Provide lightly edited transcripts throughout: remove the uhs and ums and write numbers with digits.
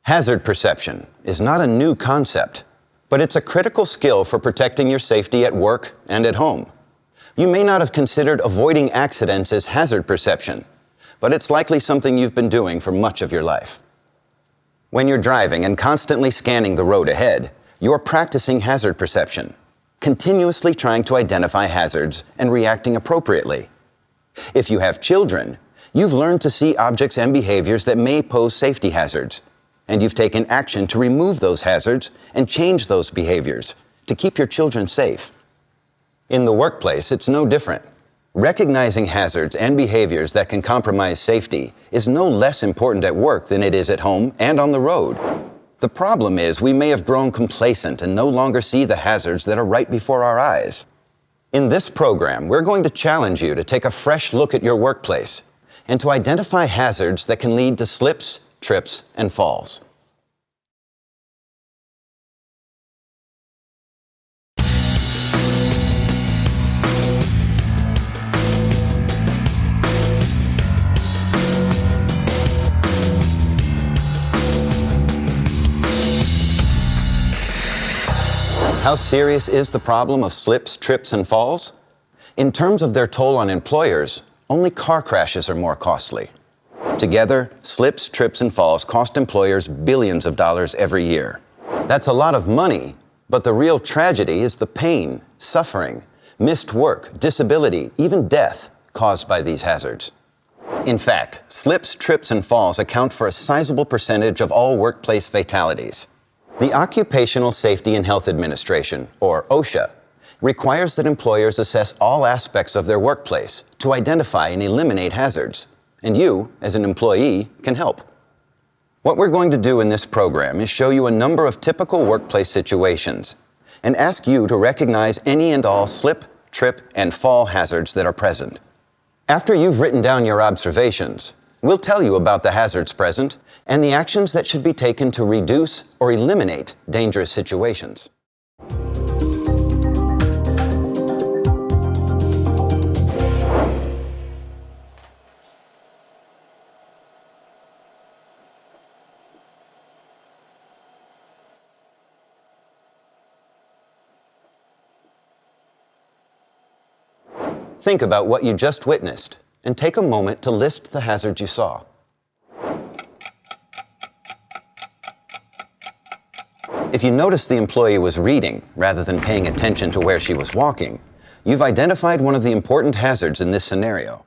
Hazard perception is not a new concept, but it's a critical skill for protecting your safety at work and at home. You may not have considered avoiding accidents as hazard perception, but it's likely something you've been doing for much of your life. When you're driving and constantly scanning the road ahead, you're practicing hazard perception, continuously trying to identify hazards and reacting appropriately. If you have children, you've learned to see objects and behaviors that may pose safety hazards, and you've taken action to remove those hazards and change those behaviors to keep your children safe. In the workplace, it's no different. Recognizing hazards and behaviors that can compromise safety is no less important at work than it is at home and on the road. The problem is we may have grown complacent and no longer see the hazards that are right before our eyes. In this program, we're going to challenge you to take a fresh look at your workplace and to identify hazards that can lead to slips, trips, and falls. How serious is the problem of slips, trips, and falls? In terms of their toll on employers, only car crashes are more costly. Together, slips, trips, and falls cost employers billions of dollars every year. That's a lot of money, but the real tragedy is the pain, suffering, missed work, disability, even death caused by these hazards. In fact, slips, trips, and falls account for a sizable percentage of all workplace fatalities. The Occupational Safety and Health Administration, or OSHA, requires that employers assess all aspects of their workplace to identify and eliminate hazards, and you, as an employee, can help. What we're going to do in this program is show you a number of typical workplace situations and ask you to recognize any and all slip, trip, and fall hazards that are present. After you've written down your observations, we'll tell you about the hazards present and the actions that should be taken to reduce or eliminate dangerous situations. Think about what you just witnessed and take a moment to list the hazards you saw. If you noticed the employee was reading rather than paying attention to where she was walking, you've identified one of the important hazards in this scenario.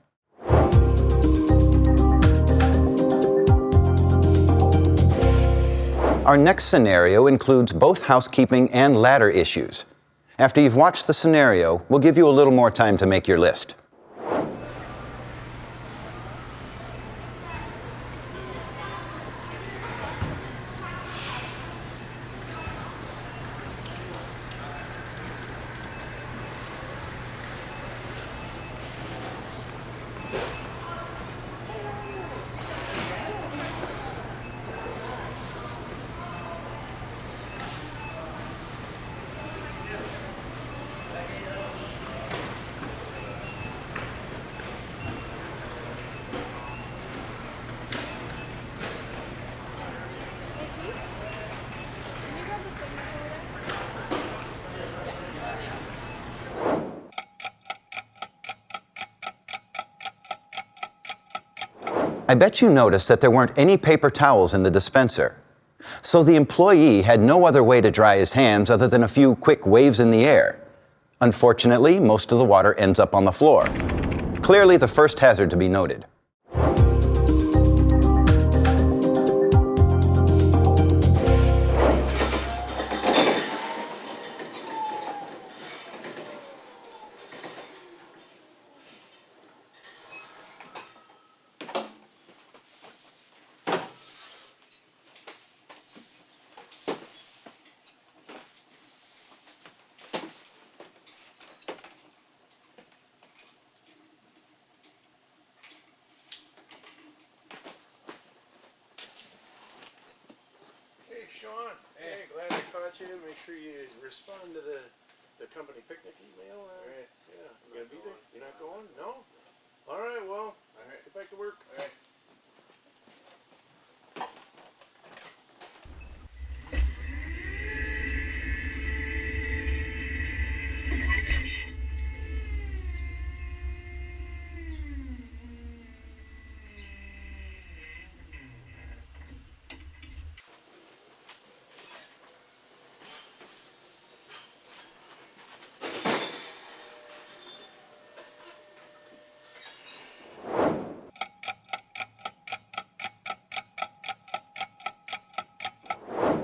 Our next scenario includes both housekeeping and ladder issues. After you've watched the scenario, we'll give you a little more time to make your list. I bet you noticed that there weren't any paper towels in the dispenser. So the employee had no other way to dry his hands other than a few quick waves in the air. Unfortunately, most of the water ends up on the floor. Clearly the first hazard to be noted. Sean, hey, glad I caught you. Make sure you respond to the company picnic email. Alright. Yeah, you gonna be there? You're not going? No? Alright, well, get back to work. Alright.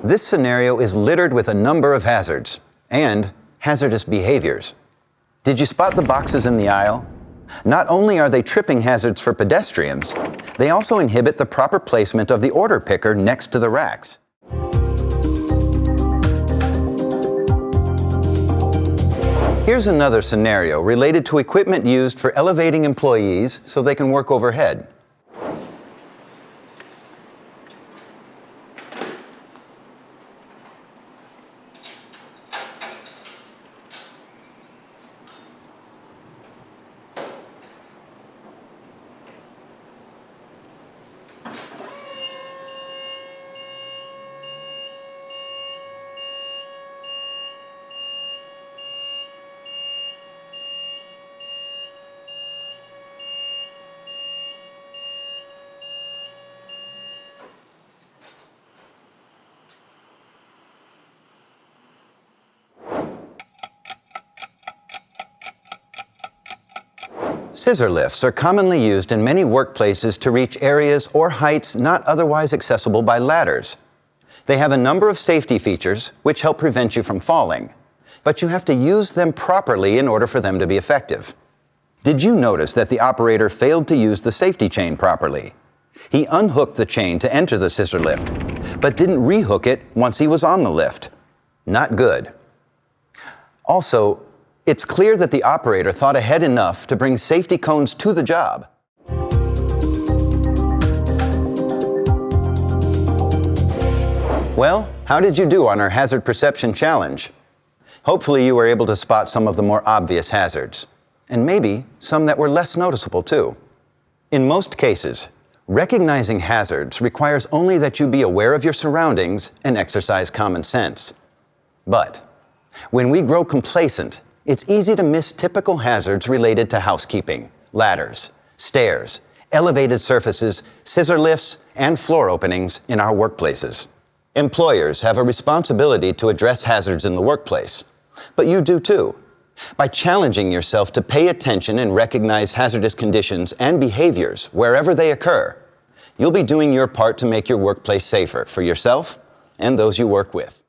This scenario is littered with a number of hazards and hazardous behaviors. Did you spot the boxes in the aisle? Not only are they tripping hazards for pedestrians, they also inhibit the proper placement of the order picker next to the racks. Here's another scenario related to equipment used for elevating employees so they can work overhead. Scissor lifts are commonly used in many workplaces to reach areas or heights not otherwise accessible by ladders. They have a number of safety features which help prevent you from falling, but you have to use them properly in order for them to be effective. Did you notice that the operator failed to use the safety chain properly? He unhooked the chain to enter the scissor lift, but didn't rehook it once he was on the lift. Not good. Also, it's clear that the operator thought ahead enough to bring safety cones to the job. Well, how did you do on our hazard perception challenge? Hopefully you were able to spot some of the more obvious hazards, and maybe some that were less noticeable too. In most cases, recognizing hazards requires only that you be aware of your surroundings and exercise common sense. But when we grow complacent, it's easy to miss typical hazards related to housekeeping, ladders, stairs, elevated surfaces, scissor lifts, and floor openings in our workplaces. Employers have a responsibility to address hazards in the workplace, but you do too. By challenging yourself to pay attention and recognize hazardous conditions and behaviors wherever they occur, you'll be doing your part to make your workplace safer for yourself and those you work with.